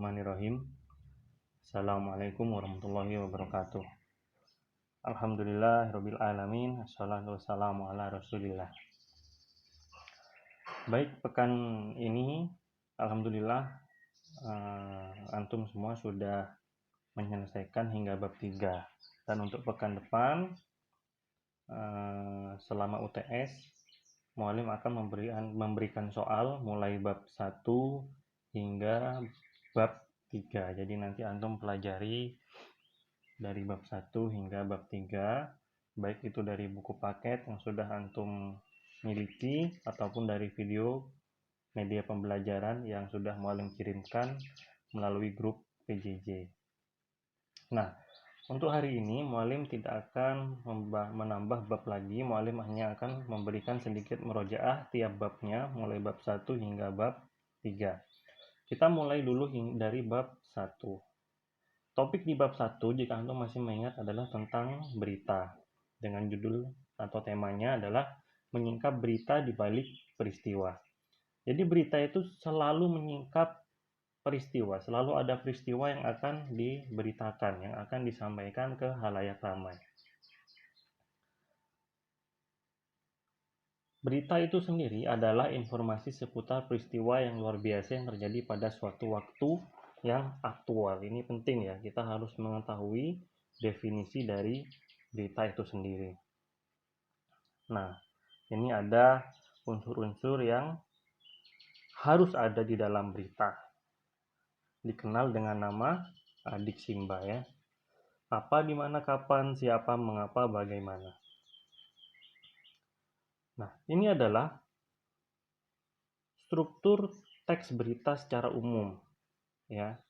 Bismillahirrahmanirrahim. Assalamualaikum warahmatullahi wabarakatuh. Alhamdulillahirabbil alamin. Assalatu wassalamu ala Rasulillah. Baik, pekan ini alhamdulillah antum semua sudah menyelesaikan hingga bab 3. Dan untuk pekan depan selama UTS muallim akan memberikan soal mulai bab 1 hingga bab 3. Jadi nanti antum pelajari dari bab 1 hingga bab 3, baik itu dari buku paket yang sudah antum miliki ataupun dari video media pembelajaran yang sudah muallim kirimkan melalui grup PJJ. Nah, untuk hari ini muallim tidak akan menambah bab lagi, muallim hanya akan memberikan sedikit murojaah tiap babnya mulai bab 1 hingga bab 3. Kita mulai dulu dari bab 1. Topik di bab 1, jika antum masih mengingat, adalah tentang berita. Dengan judul atau temanya adalah menyingkap berita di balik peristiwa. Jadi berita itu selalu menyingkap peristiwa, selalu ada peristiwa yang akan diberitakan, yang akan disampaikan ke halayak ramai. Berita itu sendiri adalah informasi seputar peristiwa yang luar biasa yang terjadi pada suatu waktu yang aktual. Ini penting ya, kita harus mengetahui definisi dari berita itu sendiri. Nah, ini ada unsur-unsur yang harus ada di dalam berita. Dikenal dengan nama Adiksimba ya. Apa, di mana, kapan, siapa, mengapa, bagaimana. Nah, ini adalah struktur teks berita secara umum ya.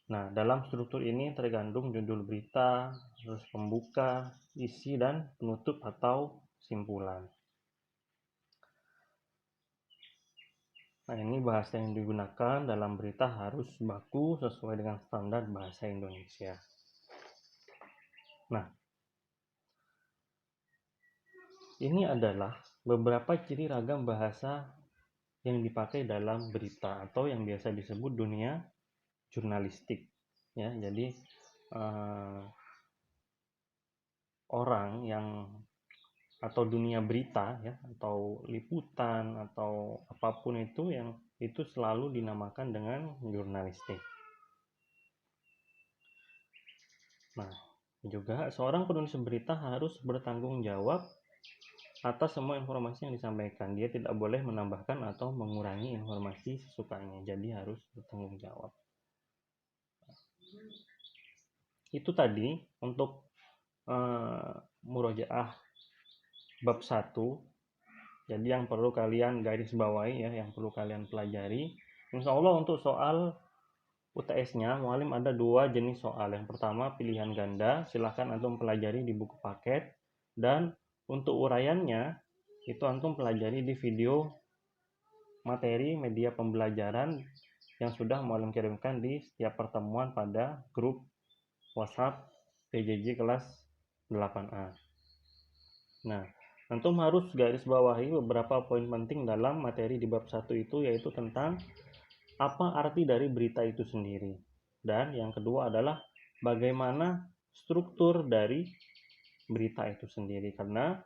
Nah, dalam struktur ini tergandung judul berita, terus pembuka, isi, dan penutup atau simpulan. Nah, ini bahasa yang digunakan dalam berita harus baku sesuai dengan standar bahasa Indonesia. Nah, ini adalah beberapa ciri ragam bahasa yang dipakai dalam berita atau yang biasa disebut dunia jurnalistik ya. Jadi orang yang atau dunia berita ya, atau liputan atau apapun itu yang itu selalu dinamakan dengan jurnalistik. Nah, juga seorang penulis berita harus bertanggung jawab atas semua informasi yang disampaikan. Dia tidak boleh menambahkan atau mengurangi informasi sesukanya. Jadi harus bertanggung jawab. Itu tadi untuk murojaah bab 1. Jadi yang perlu kalian garis bawahi ya, yang perlu kalian pelajari. Insya Allah untuk soal UTS-nya, muallim ada 2 jenis soal. Yang pertama pilihan ganda, silahkan antum pelajari di buku paket. Dan untuk uraiannya, itu antum pelajari di video materi media pembelajaran yang sudah muallim kirimkan di setiap pertemuan pada grup WhatsApp PJJ kelas 8A. Nah, antum harus garis bawahi beberapa poin penting dalam materi di bab 1 itu, yaitu tentang apa arti dari berita itu sendiri. Dan yang kedua adalah bagaimana struktur dari berita itu sendiri. Karena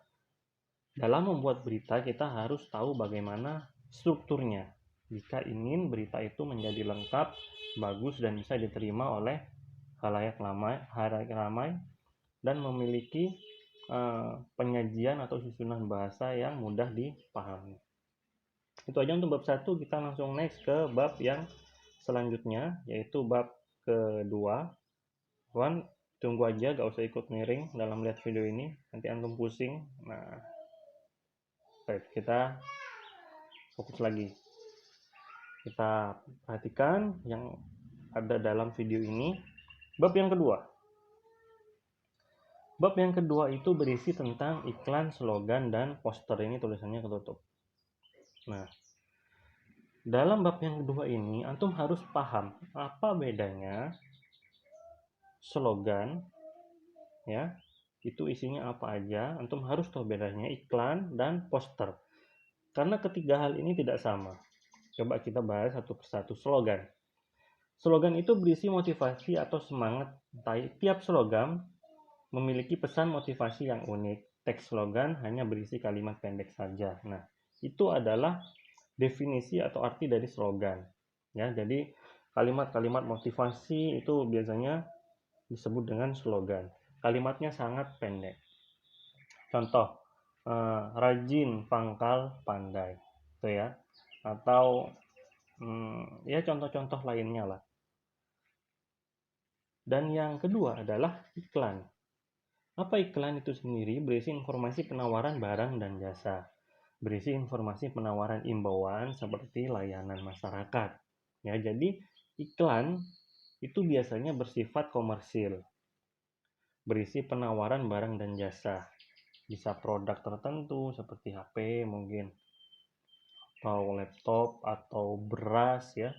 dalam membuat berita kita harus tahu bagaimana strukturnya jika ingin berita itu menjadi lengkap, bagus, dan bisa diterima oleh halayak ramai dan memiliki penyajian atau susunan bahasa yang mudah dipahami. Itu aja untuk bab 1. Kita langsung next ke bab yang selanjutnya, yaitu bab kedua. Kawan, tunggu aja, gak usah ikut miring dalam lihat video ini, nanti antum pusing. Nah, baik, kita fokus lagi. Kita perhatikan yang ada dalam video ini. Bab yang kedua. Bab yang kedua itu berisi tentang iklan, slogan, dan poster. Ini tulisannya ketutup. Nah, dalam bab yang kedua ini antum harus paham apa bedanya slogan ya, itu isinya apa aja. Antum harus tahu bedanya iklan dan poster, karena ketiga hal ini tidak sama. Coba kita bahas satu persatu. Slogan. Slogan itu berisi motivasi atau semangat. Tiap slogan memiliki pesan motivasi yang unik. Teks slogan hanya berisi kalimat pendek saja. Nah, itu adalah definisi atau arti dari slogan. Ya, jadi kalimat-kalimat motivasi itu biasanya disebut dengan slogan. Kalimatnya sangat pendek. Contoh, rajin, pangkal, pandai, itu ya. Atau ya contoh-contoh lainnya lah. Dan yang kedua adalah iklan. Apa iklan itu sendiri? Berisi informasi penawaran barang dan jasa. Berisi informasi penawaran imbauan seperti layanan masyarakat. Ya, jadi iklan itu biasanya bersifat komersil. Berisi penawaran barang dan jasa. Bisa produk tertentu seperti HP mungkin, atau laptop, atau beras ya.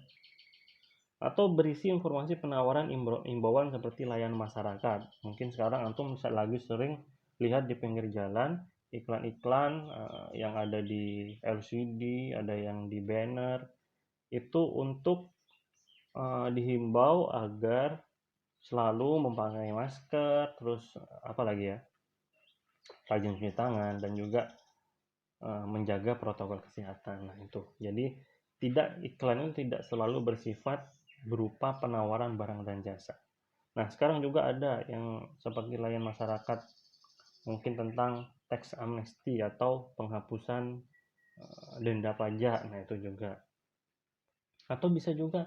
Atau berisi informasi penawaran imbauan seperti layanan masyarakat. Mungkin sekarang antum lagi sering lihat di pinggir jalan iklan-iklan yang ada di LCD, ada yang di banner, itu untuk dihimbau agar selalu memakai masker, terus apa lagi ya, rajin cuci tangan, dan juga menjaga protokol kesehatan. Nah itu, jadi iklan itu tidak selalu bersifat berupa penawaran barang dan jasa. Nah sekarang juga ada yang seperti layanan masyarakat, mungkin tentang tax amnesty atau penghapusan denda pajak. Nah itu juga, atau bisa juga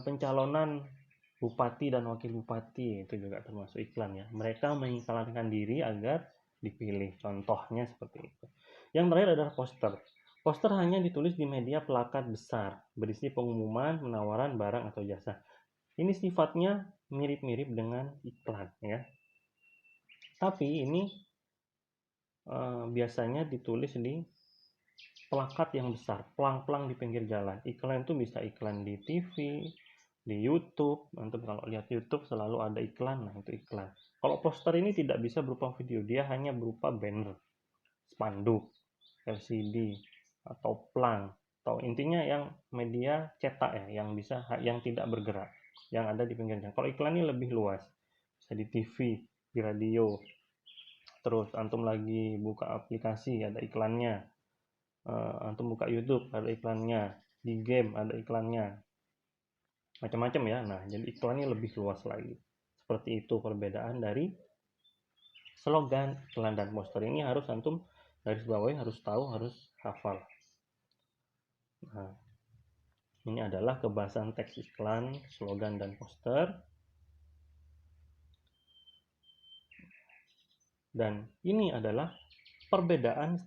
pencalonan bupati dan wakil bupati, itu juga termasuk iklan ya. Mereka mengiklankan diri agar dipilih, contohnya seperti itu. Yang terakhir adalah poster. Poster hanya ditulis di media plakat besar, berisi pengumuman penawaran barang atau jasa. Ini sifatnya mirip-mirip dengan iklan ya. Tapi ini biasanya ditulis di plakat yang besar, pelang-pelang di pinggir jalan. Iklan itu bisa iklan di TV, di YouTube. Nanti kalau lihat YouTube selalu ada iklan, nah itu iklan. Kalau poster ini tidak bisa berupa video, dia hanya berupa banner, spanduk, LCD, atau pelang, atau intinya yang media cetak ya, yang tidak bergerak, yang ada di pinggir jalan. Kalau iklan ini lebih luas, bisa di TV, di radio. Terus antum lagi buka aplikasi ada iklannya, antum buka YouTube ada iklannya, di game ada iklannya, macam-macam ya. Nah jadi iklannya lebih luas lagi. Seperti itu perbedaan dari slogan, iklan, dan poster. Ini harus antum garis bawahi, harus tahu, harus hafal. Nah ini adalah kebahasan teks iklan, slogan, dan poster. Dan ini adalah perbedaan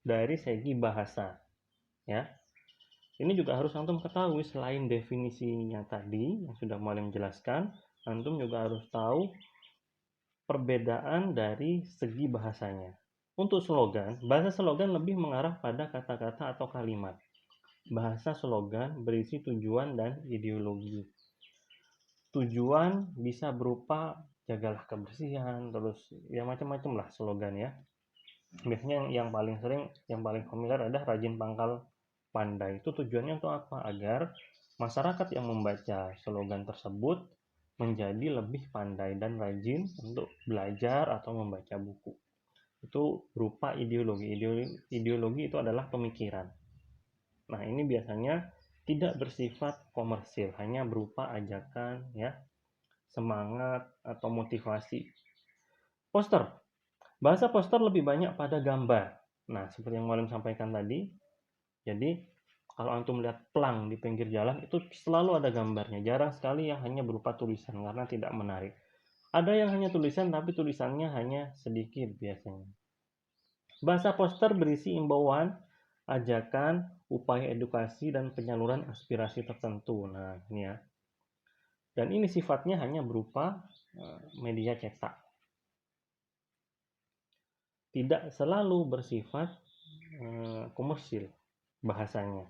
dari segi bahasa ya. Ini juga harus antum ketahui, selain definisinya tadi yang sudah Mualim jelaskan, antum juga harus tahu perbedaan dari segi bahasanya. Untuk slogan, bahasa slogan lebih mengarah pada kata-kata atau kalimat. Bahasa slogan berisi tujuan dan ideologi. Tujuan bisa berupa jagalah kebersihan, terus ya macam-macam lah slogan ya. Biasanya yang paling sering, yang paling familiar adalah rajin, pangkal, pandai. Itu tujuannya untuk apa? Agar masyarakat yang membaca slogan tersebut menjadi lebih pandai dan rajin untuk belajar atau membaca buku. Itu berupa ideologi. Ideologi itu adalah pemikiran. Nah ini biasanya tidak bersifat komersil, hanya berupa ajakan ya, semangat atau motivasi. Poster. Bahasa poster lebih banyak pada gambar. Nah, seperti yang Mualim sampaikan tadi, jadi kalau antum melihat pelang di pinggir jalan itu selalu ada gambarnya. Jarang sekali yang hanya berupa tulisan karena tidak menarik. Ada yang hanya tulisan tapi tulisannya hanya sedikit biasanya. Bahasa poster berisi imbauan, ajakan, upaya edukasi, dan penyaluran aspirasi tertentu. Nah, ini ya. Dan ini sifatnya hanya berupa media cetak. Tidak selalu bersifat komersil bahasanya.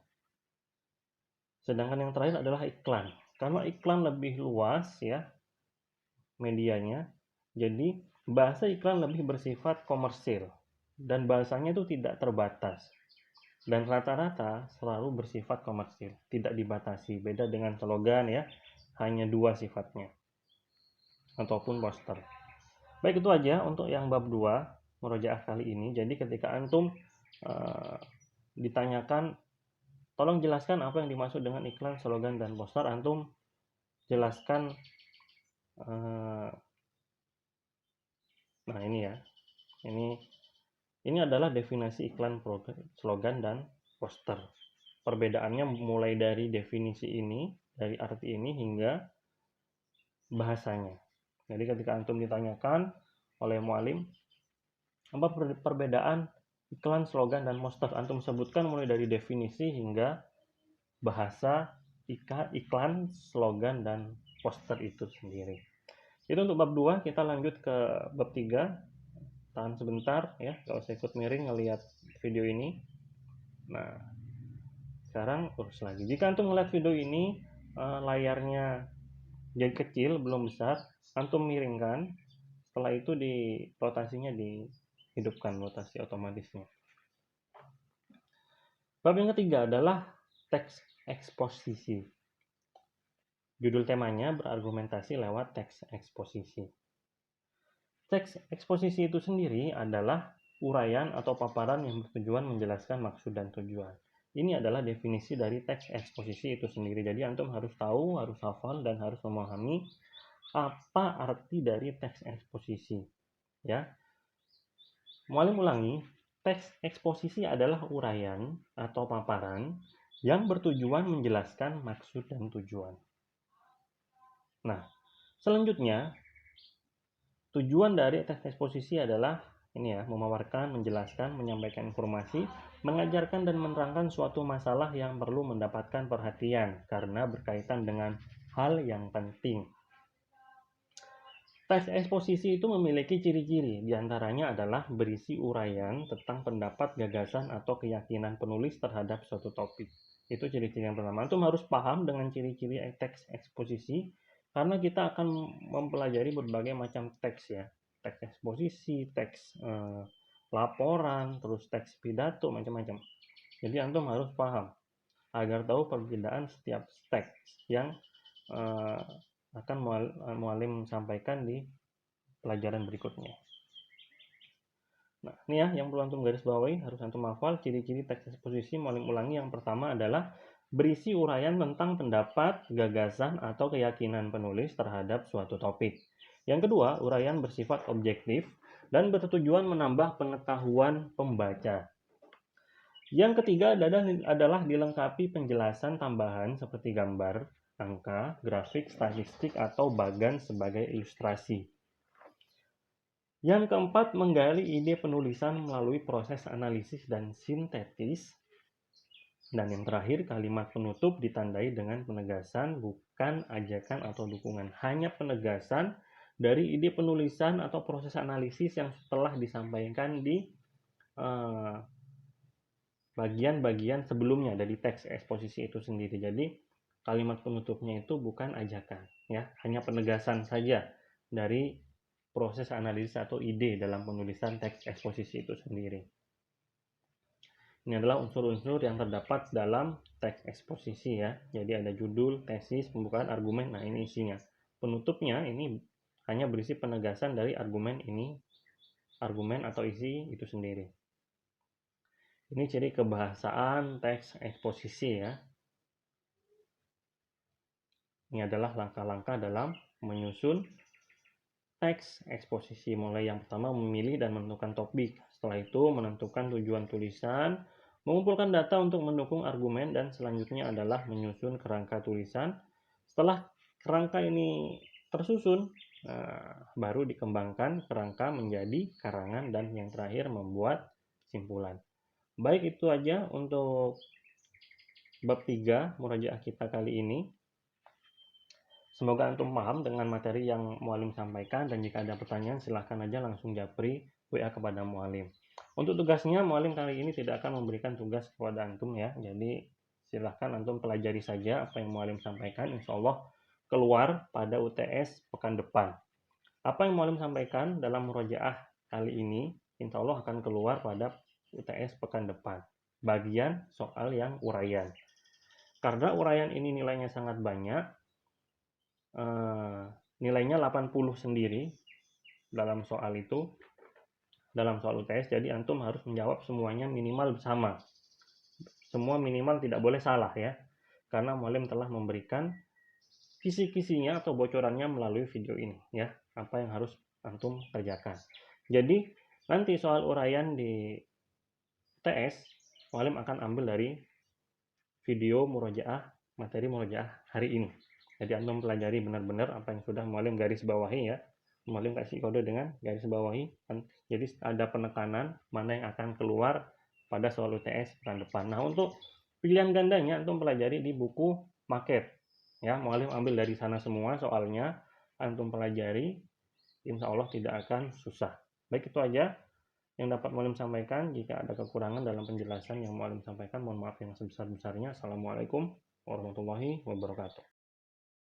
Sedangkan yang terakhir adalah iklan. Karena iklan lebih luas ya medianya, jadi bahasa iklan lebih bersifat komersil dan bahasanya itu tidak terbatas. Dan rata-rata selalu bersifat komersil, tidak dibatasi. Beda dengan slogan ya. hanya 2 sifatnya, ataupun poster. Baik, itu aja untuk yang bab 2 murojaah kali ini. Jadi ketika antum ditanyakan, tolong jelaskan apa yang dimaksud dengan iklan, slogan, dan poster, antum jelaskan. Nah ini ya, ini adalah definisi iklan, slogan, dan poster. Perbedaannya mulai dari definisi ini, dari arti ini, hingga bahasanya. Jadi ketika antum ditanyakan oleh mualim, apa perbedaan iklan, slogan, dan poster, antum sebutkan mulai dari definisi hingga bahasa iklan, slogan, dan poster itu sendiri. Itu untuk bab 2. Kita lanjut ke bab 3. Tahan sebentar ya, kalau saya ikut miring ngelihat video ini. Nah, sekarang urus lagi. Jika antum melihat video ini layarnya jadi kecil, belum besar, antum miringkan. Setelah itu rotasinya dihidupkan, rotasi otomatisnya. Bab yang ketiga adalah teks eksposisi. Judul temanya berargumentasi lewat teks eksposisi. Teks eksposisi itu sendiri adalah uraian atau paparan yang bertujuan menjelaskan maksud dan tujuan. Ini adalah definisi dari teks eksposisi itu sendiri. Jadi antum harus tahu, harus hafal, dan harus memahami apa arti dari teks eksposisi. Ya, mualim ulangi, teks eksposisi adalah uraian atau paparan yang bertujuan menjelaskan maksud dan tujuan. Nah, selanjutnya tujuan dari teks eksposisi adalah ini ya, memaparkan, menjelaskan, menyampaikan informasi, mengajarkan dan menerangkan suatu masalah yang perlu mendapatkan perhatian karena berkaitan dengan hal yang penting. Teks eksposisi itu memiliki ciri-ciri, diantaranya adalah berisi uraian tentang pendapat, gagasan, atau keyakinan penulis terhadap suatu topik. Itu ciri-ciri yang pertama. Antum harus paham dengan ciri-ciri teks eksposisi, karena kita akan mempelajari berbagai macam teks ya, teks eksposisi, teks laporan, terus teks pidato, macam-macam. Jadi antum harus paham agar tahu perbedaan setiap teks yang akan mualim sampaikan di pelajaran berikutnya. Nah, ini ya yang perlu antum garis bawahi, harus antum hafal ciri-ciri teks eksposisi. Mualim ulangi, yang pertama adalah berisi uraian tentang pendapat, gagasan, atau keyakinan penulis terhadap suatu topik. Yang kedua, uraian bersifat objektif dan bertujuan menambah pengetahuan pembaca. Yang ketiga adalah dilengkapi penjelasan tambahan seperti gambar, angka, grafik, statistik, atau bagan sebagai ilustrasi. Yang keempat, menggali ide penulisan melalui proses analisis dan sintetis. Dan yang terakhir, kalimat penutup ditandai dengan penegasan, bukan ajakan atau dukungan. Hanya penegasan dari ide penulisan atau proses analisis yang telah disampaikan di bagian-bagian sebelumnya dari teks eksposisi itu sendiri. Jadi kalimat penutupnya itu bukan ajakan, ya, hanya penegasan saja dari proses analisis atau ide dalam penulisan teks eksposisi itu sendiri. Ini adalah unsur-unsur yang terdapat dalam teks eksposisi ya. Jadi ada judul, tesis, pembukaan, argumen. Nah, ini isinya. Penutupnya ini hanya berisi penegasan dari argumen ini, argumen atau isi itu sendiri. Ini ciri kebahasaan teks eksposisi ya. Ini adalah langkah-langkah dalam menyusun teks eksposisi. Mulai yang pertama, memilih dan menentukan topik. Setelah itu menentukan tujuan tulisan, mengumpulkan data untuk mendukung argumen, dan selanjutnya adalah menyusun kerangka tulisan. Setelah kerangka ini tersusun, baru dikembangkan kerangka menjadi karangan, dan yang terakhir membuat simpulan. Baik, itu aja untuk bab 3 murajaah kita kali ini. Semoga antum paham dengan materi yang mualim sampaikan, dan jika ada pertanyaan silahkan aja langsung japri WA kepada mualim. Untuk tugasnya, mualim kali ini tidak akan memberikan tugas kepada antum ya. Jadi silahkan antum pelajari saja apa yang mualim sampaikan. Insya Allah keluar pada UTS pekan depan. Apa yang mualim sampaikan dalam murojaah kali ini, insya Allah akan keluar pada UTS pekan depan. Bagian soal yang uraian. Karena uraian ini nilainya sangat banyak, nilainya 80 sendiri dalam soal itu, dalam soal UTS. Jadi antum harus menjawab semuanya minimal sama. Semua minimal tidak boleh salah ya. Karena muallim telah memberikan kisi-kisinya atau bocorannya melalui video ini ya. Apa yang harus antum kerjakan. Jadi nanti soal uraian di UTS, muallim akan ambil dari video murojaah, materi murojaah hari ini. Jadi antum pelajari benar-benar apa yang sudah muallim garis bawahi ya. Muallim kasih kode dengan garis bawahi. Jadi ada penekanan mana yang akan keluar pada soal UTS pekan depan. Nah, untuk pilihan gandanya antum pelajari di buku maket. Ya, muallim ambil dari sana semua soalnya, antum pelajari, insya Allah tidak akan susah. Baik, itu aja yang dapat muallim sampaikan. Jika ada kekurangan dalam penjelasan yang muallim sampaikan, mohon maaf yang sebesar-besarnya. Assalamualaikum warahmatullahi wabarakatuh.